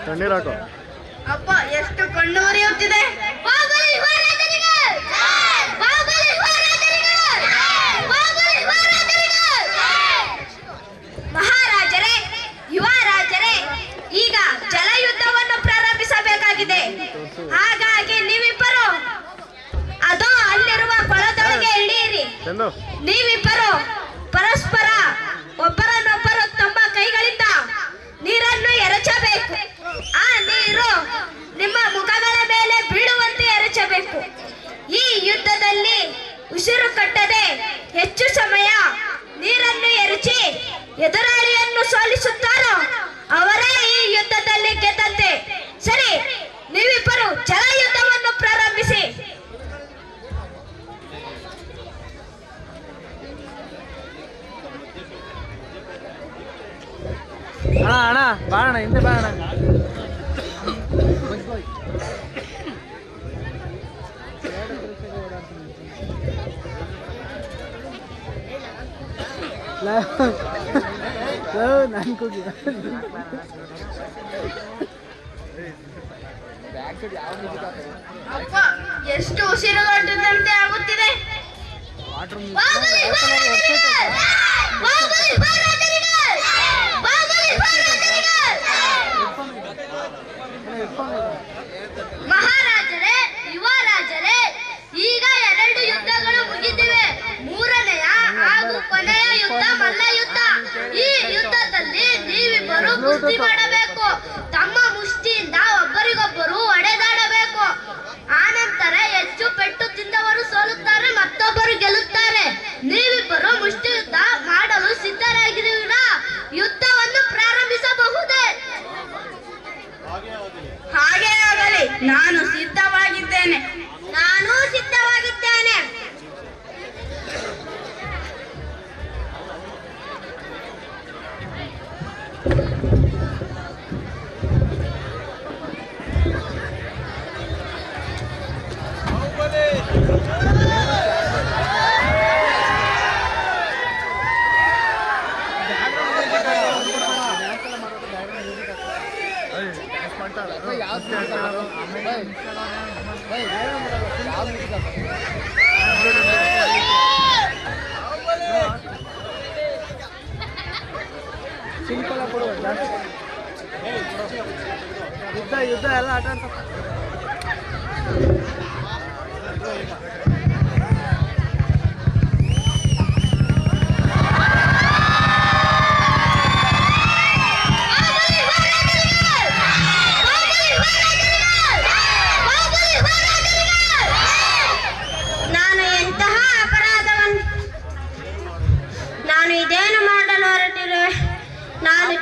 ತಣ್ಣೀರು ಹಾಕು. ಅಪ್ಪ, ಎಷ್ಟು ಕಣ್ಣು ಉರಿಯುತ್ತಿದೆ. ಬಾಹುಬಲಿ ಯುವರಾಜರಿಗೆ! ಬಾಹುಬಲಿ ಯುವರಾಜರಿಗೆ! ಬಾಹುಬಲಿ ಯುವರಾಜರಿಗೆ! ಮಹಾರಾಜರೇ, ಯುವರಾಜರೇ, ಈಗ ಜಲಯುದ್ಧವನ್ನು ಪ್ರಾರಂಭಿಸಬೇಕಾಗಿದೆ. ಹಾಗಾಗಿ ನೀವಿಬ್ಬರು ಅದೋ ಅಲ್ಲಿರುವ ಕೊಳದೊಳಗೆ ಇಳಿಯಿರಿ. ಚಂದು ನೀವಿಬ್ಬರು ಪರಸ್ಪರ ಒಬ್ಬರನ್ನೊಬ್ಬರು ತಮ್ಮ ಕೈಗಳಿಂದ ನೀರನ್ನು ಎರಚಬೇಕು. ಆ ನೀರು ನಿಮ್ಮ ಮುಖಗಳ ಮೇಲೆ ಬೀಳುವಂತೆ ಎರಚಬೇಕು. ಈ ಯುದ್ಧದಲ್ಲಿ ಉಸಿರು ಕಟ್ಟದೆ ಹೆಚ್ಚು ಸಮಯ ನೀರನ್ನು ಎರಚಿ ಎದುರಾಳಿಯನ್ನು ಸೋಲಿಸುತ್ತಾರೋ ಅವರೇ ಈ ಯುದ್ಧದಲ್ಲಿ ಗೆದ್ದಂತೆ. ಸರಿ, ನೀವಿಬ್ಬರು ಜಲಯುದ್ಧವನ್ನು ಪ್ರಾರಂಭಿಸಿ. ಅಣ್ಣ ಬಾಣ ಹಿಂದೆ ಬಾಣ. ನಾನು ಕೂಗಿ ಅಪ್ಪ, ಎಷ್ಟು ಉಸಿರುಗಟ್ಟದಂತೆ ಆಗುತ್ತಿದೆ. ಬಾಹುಬಲಿ ಯುವರಾಜರಿಗೆ! ಬಾಹುಬಲಿ ಯುವರಾಜರಿಗೆ! ಬಾಹುಬಲಿ ಯುವರಾಜರಿಗೆ! ಮಹಾರಾಜರೇ, ಯುವರಾಜರೇ, ಈಗ 2 ಯುದ್ಧಗಳು ಮುಗಿದಿವೆ. 3ನೆಯ ಹಾಗೂ ಕೊನೆಯ ಯುದ್ಧ ಮಲ್ಲಯುದ್ಧ. ಈ ಯುದ್ಧದಲ್ಲಿ ನೀವಿಬ್ಬರು ಕುಸ್ತಿ ಮಾಡಬೇಕು. ತಮ್ಮ ಮುಷ್ಟಿಯಿಂದ ಒಬ್ಬರಿಗೊಬ್ಬರು ಹೊಡೆದಾಡಬೇಕು. ಆನಂತರ ಹೆಚ್ಚು ಪೆಟ್ಟು ತಿಂದವರು ಸೋಲುತ್ತಾರೆ, ಮತ್ತೊಬ್ಬರು ಗೆಲ್ಲುತ್ತಾರೆ. ನೀವಿಬ್ಬರು ಮುಷ್ಟಿ ಯುದ್ಧ ಮಾಡಲು ಸಿದ್ಧರಾಗಿರುವಿರಾ? ಯುದ್ಧವನ್ನು ಪ್ರಾರಂಭಿಸಬಹುದೇ? ಹಾಗೆ ಆಗಲಿ. ನಾನು ಸಿದ್ಧವಾಗಿದ್ದೇನೆ. ನಾನು ಸಿದ್ಧವಾಗಿದ್ದೇನೆ. ಸಿಂಪಲ್ ಕೊಡುವ ಯುದ್ಧ ಎಲ್ಲ ಆಟ ಅಂತ.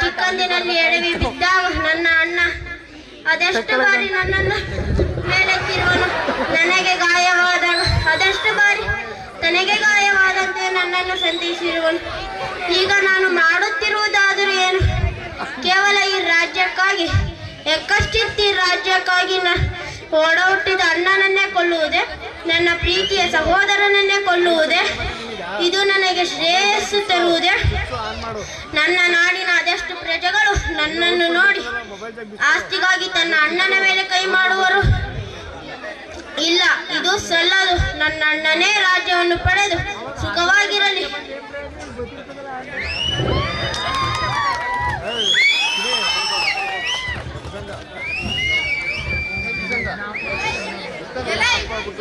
ಚಿಕ್ಕಂದಿನಲ್ಲಿ ಎಡವಿ ಬಿದ್ದ ನನ್ನ ಅಣ್ಣ ಅದೆಷ್ಟು ಬಾರಿ ನನ್ನನ್ನು ಮೇಲೆತ್ತಿರುವನು. ನನಗೆ ಗಾಯವಾದನು. ಅದೆಷ್ಟು ಬಾರಿ ತನಗೆ ಗಾಯವಾದಂತೆ ನನ್ನನ್ನು ಸಂತೈಸಿರುವನು. ಈಗ ನಾನು ಮಾಡುತ್ತಿರುವುದಾದರೂ ಏನು? ಎಕ್ಕಷ್ಟಿತ್ತಿ ರಾಜ್ಯಕ್ಕಾಗಿ ಒಡ ಹುಟ್ಟಿದ ಅಣ್ಣನನ್ನೇ ಕೊಲ್ಲುವುದೇ, ನನ್ನ ಪ್ರೀತಿಯ ಸಹೋದರನನ್ನೇ ಕೊಲ್ಲುವುದೇ, ಇದು ನನಗೆ ಶ್ರೇಯಸ್ಸು ತರುವುದೇ? ನನ್ನ ನಾಡಿನ ಅದೆಷ್ಟು ಪ್ರಜೆಗಳು ನನ್ನನ್ನು ನೋಡಿ ಆಸ್ತಿಗಾಗಿ ತನ್ನ ಅಣ್ಣನ ಮೇಲೆ ಕೈ ಮಾಡುವರು? ಇಲ್ಲ, ಇದು ಸಲ್ಲದು. ನನ್ನ ಅಣ್ಣನೇ ರಾಜ್ಯವನ್ನು ಪಡೆದು ಸುಖವಾಗಿರಲಿ.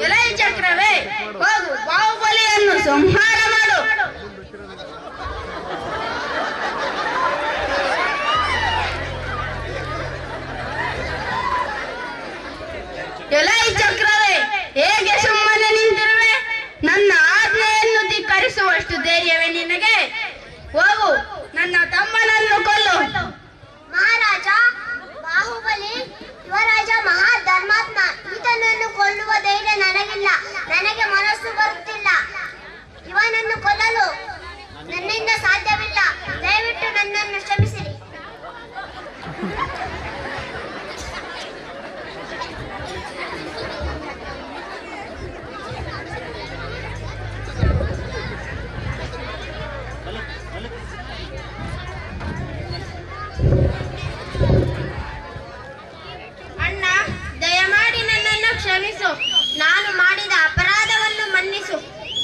ಎಲೈ ಚಕ್ರವೇ, ಹೋಗು, ಬಾಹುಬಲಿಯನ್ನು ಸಂಹಾರ ಮಾಡು. ಎಲೈ ಚಕ್ರವೇ, ಹೇಗೆ ಸುಮ್ಮನೆ ನಿಂತಿರುವೆ? ನನ್ನ ಆಜ್ಞೆಯನ್ನು ಧಿಕ್ಕರಿಸುವಷ್ಟು ಧೈರ್ಯವೇ ನಿನಗೆ? ಹೋಗು, ನನ್ನ ತಮ್ಮನನ್ನು ಕೊಲ್ಲು. ಮಹಾರಾಜ, ಬಾಹುಬಲಿ ಯುವರಾಜ ಮಹಾಧರ್ಮಾತ್ಮ. ಈತನನ್ನು ಕೊಲ್ಲುವ ಧೈರ್ಯ ನನಗಿಲ್ಲ. ನನಗೆ ಮನಸ್ಸು ಬರುತ್ತಿಲ್ಲ. ಇವನನ್ನು ಕೊಲ್ಲಲು ನನ್ನಿಂದ ಸಾಧ್ಯವಿಲ್ಲ. ದಯವಿಟ್ಟು ನನ್ನನ್ನು ಕ್ಷಮಿಸಿರಿ. ಅಣ್ಣ, ದಯಮಾಡಿ ನನ್ನನ್ನು ಕ್ಷಮಿಸು. ನಾನು ಮಾಡಿದ ಅಪರಾಧವನ್ನು ಮನ್ನಿಸು.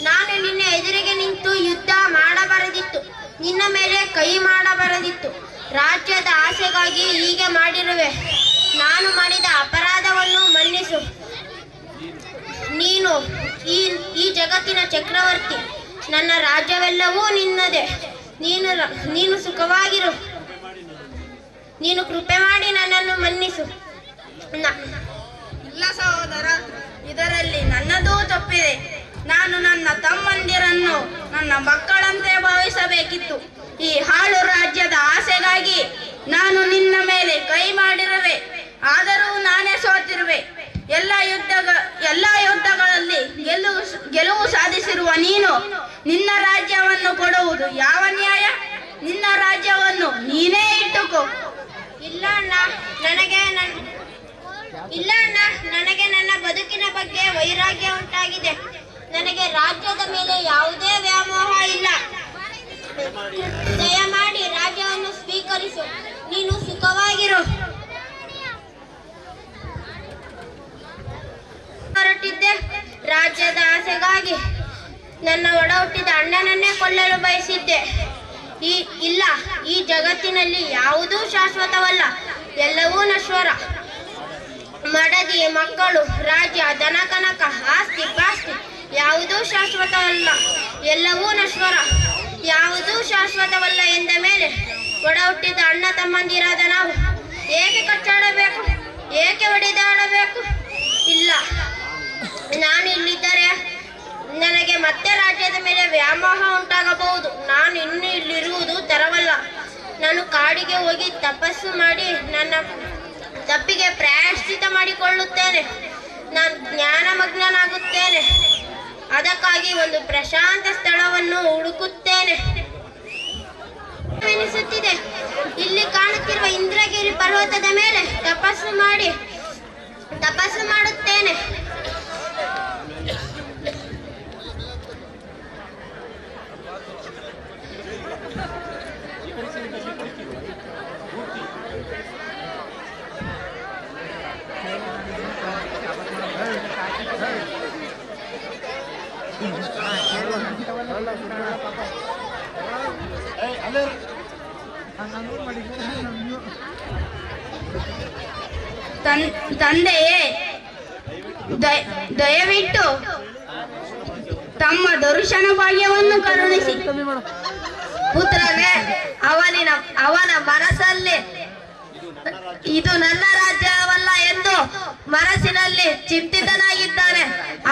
ನಾನು ನಿನ್ನ ಎದುರಿಗೆ ನಿಂತು ಯುದ್ಧ ಮಾಡಬಾರದಿತ್ತು. ನಿನ್ನ ಮೇಲೆ ಕೈ ಮಾಡಬಾರದಿತ್ತು. ರಾಜ್ಯದ ಆಸೆಗಾಗಿ ಹೀಗೆ ಮಾಡಿರುವೆ. ನಾನು ಮಾಡಿದ ಅಪರಾಧವನ್ನು ಮನ್ನಿಸು. ನೀನು ಈ ಜಗತ್ತಿನ ಚಕ್ರವರ್ತಿ. ನನ್ನ ರಾಜ್ಯವೆಲ್ಲವೂ ನಿನ್ನದೇ. ನೀನು ಸುಖವಾಗಿರು. ನೀನು ಕೃಪೆ ಮಾಡಿ ನನ್ನನ್ನು ಮನ್ನಿಸು. ಇಲ್ಲ ಸಹೋದರ, ಇದರಲ್ಲಿ ನನ್ನದೂ ತಪ್ಪಿದೆ. ನಾನು ನನ್ನ ತಮ್ಮಂದಿರನ್ನು ನನ್ನ ಮಕ್ಕಳಂತೆ ಭಾವಿಸಬೇಕಿತ್ತು. ಈ ಹಾಳು ರಾಜ್ಯದ ಆಸೆಗಾಗಿ ನಾನು ನಿನ್ನ ಮೇಲೆ ಕೈ ಮಾಡಿರುವೆ. ಆದರೂ ನಾನೇ ಸೋತಿರುವೆ. ಎಲ್ಲ ಯುದ್ಧಗಳಲ್ಲಿ ಗೆಲುವು ಸಾಧಿಸಿರುವ ನೀನು ನಿನ್ನ ರಾಜ್ಯವನ್ನು ಕೊಡುವುದು ಯಾವ ನ್ಯಾಯ? ನಿನ್ನ ರಾಜ್ಯವನ್ನು ನೀನೇ ಇಟ್ಟುಕೋ. ಇಲ್ಲ ಅಣ್ಣ, ನನಗೆ ನನ್ನ ಬದುಕಿನ ಬಗ್ಗೆ ವೈರಾಗ್ಯ ಉಂಟಾಗಿದೆ. ನನಗೆ ರಾಜ್ಯದ ಮೇಲೆ ಯಾವುದೇ ವ್ಯಾಮೋಹ ಇಲ್ಲ. ದಯಮಾಡಿ ರಾಜ್ಯವನ್ನು ಸ್ವೀಕರಿಸು. ನೀನು ಸುಖವಾಗಿರು. ಹೊರಟಿದ್ದೆ ರಾಜ್ಯದ ಆಸೆಗಾಗಿ. ನನ್ನ ಒಡ ಹುಟ್ಟಿದ ಅಣ್ಣನನ್ನೇ ಕೊಲ್ಲಲು ಬಯಸಿದ್ದೆ. ಈ ಜಗತ್ತಿನಲ್ಲಿ ಯಾವುದೂ ಶಾಶ್ವತವಲ್ಲ. ಎಲ್ಲವೂ ನಶ್ವರ. ಮಡದಿ, ಮಕ್ಕಳು, ರಾಜ್ಯ, ಧನಕನಕ, ಆಸ್ತಿ ಪಾಸ್ತಿ ಯಾವುದೂ ಶಾಶ್ವತವಲ್ಲ. ಎಲ್ಲವೂ ನಶ್ವರ. ಯಾವುದೂ ಶಾಶ್ವತವಲ್ಲ ಎಂದ ಮೇಲೆ ಒಡ ಹುಟ್ಟಿದ ಅಣ್ಣ ತಮ್ಮಂದಿರಾದ ನಾವು ಏಕೆ ಕಚ್ಚಾಡಬೇಕು? ಏಕೆ ಹೊಡೆದಾಡಬೇಕು? ಇಲ್ಲ, ನಾನು ಇಲ್ಲಿದ್ದರೆ ನನಗೆ ಮತ್ತೆ ರಾಜ್ಯದ ಮೇಲೆ ವ್ಯಾಮೋಹ ಉಂಟಾಗಬಹುದು. ನಾನು ಇನ್ನೂ ಇಲ್ಲಿರುವುದು ತರವಲ್ಲ. ನಾನು ಕಾಡಿಗೆ ಹೋಗಿ ತಪಸ್ಸು ಮಾಡಿ ನನ್ನ ತಪ್ಪಿಗೆ ಪ್ರಾಯಶ್ಚಿತ ಮಾಡಿಕೊಳ್ಳುತ್ತೇನೆ. ನಾನು ಜ್ಞಾನಮಗ್ನನಾಗುತ್ತೇನೆ. ಅದಕ್ಕಾಗಿ ಒಂದು ಪ್ರಶಾಂತ ಸ್ಥಳವನ್ನು ಹುಡುಕುತ್ತೇನೆ ಎನಿಸುತ್ತಿದೆ. ಇಲ್ಲಿ ಕಾಣುತ್ತಿರುವ ಇಂದ್ರಗಿರಿ ಪರ್ವತದ ಮೇಲೆ ತಪಸ್ಸು ಮಾಡುತ್ತೇನೆ. ತಂದೆಯೇ, ದಯವಿಟ್ಟು ತಮ್ಮ ದರ್ಶನ ಭಾಗ್ಯವನ್ನು ಕರುಣಿಸಿ. ಪುತ್ರನೇ, ಅವನ ಮನಸ್ಸಲ್ಲಿ ಇದು ನನ್ನ ರಾಜ್ಯವಲ್ಲ ಎಂದು ಮನಸ್ಸಿನಲ್ಲಿ ಚಿಂತಿತನಾಗಿದ್ದಾನೆ.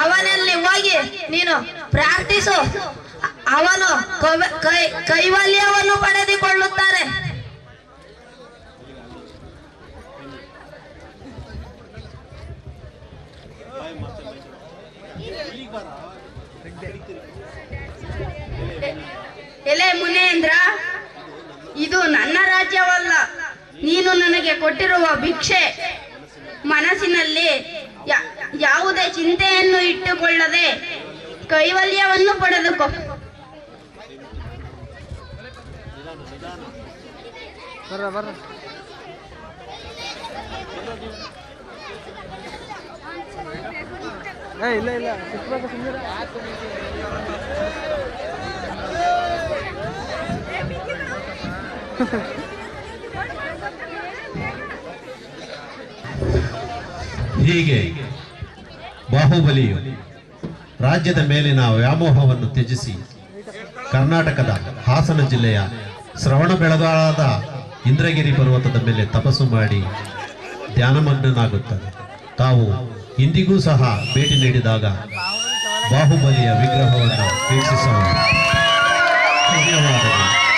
ಅವನಲ್ಲಿ ಹೋಗಿ ನೀನು ಪ್ರಾರ್ಥಿಸು. ಅವನು ಕೈವಲ್ಯವನ್ನು ಪಡೆದುಕೊಳ್ಳುತ್ತಾನೆ. ಎಲೆ ಮುನೇಂದ್ರ, ಇದು ನನ್ನ ರಾಜ್ಯವಲ್ಲ. ನೀ ನೀನು ನನಗೆ ಕೊಟ್ಟಿರುವ ಭಿಕ್ಷೆ. ಮನಸ್ಸಿನಲ್ಲಿ ಯಾವುದೇ ಚಿಂತೆಯನ್ನು ಇಟ್ಟುಕೊಳ್ಳದೆ ಕೈವಲ್ಯವನ್ನು ಪಡೆದುಕೋ. ಬರ್ರ ಬರ್ರ. ಇಲ್ಲ ಇಲ್ಲ ಸಿಕ್ಬೇಕು ಸುಮ್ಮನೆ. ಹೀಗೆ ಬಾಹುಬಲಿಯು ರಾಜ್ಯದ ಮೇಲಿನ ವ್ಯಾಮೋಹವನ್ನು ತ್ಯಜಿಸಿ ಕರ್ನಾಟಕದ ಹಾಸನ ಜಿಲ್ಲೆಯ ಶ್ರವಣ ಬೆಳಗಾಳದ ಇಂದ್ರಗಿರಿ ಪರ್ವತದ ಮೇಲೆ ತಪಸ್ಸು ಮಾಡಿ ಧ್ಯಾನಮಗ್ನನಾಗುತ್ತದೆ. ತಾವು ಇಂದಿಗೂ ಸಹ ಭೇಟಿ ನೀಡಿದಾಗ ಬಾಹುಬಲಿಯ ವಿಗ್ರಹವನ್ನು ವೀಕ್ಷಿಸಬಹುದು. ಧನ್ಯವಾದಗಳು.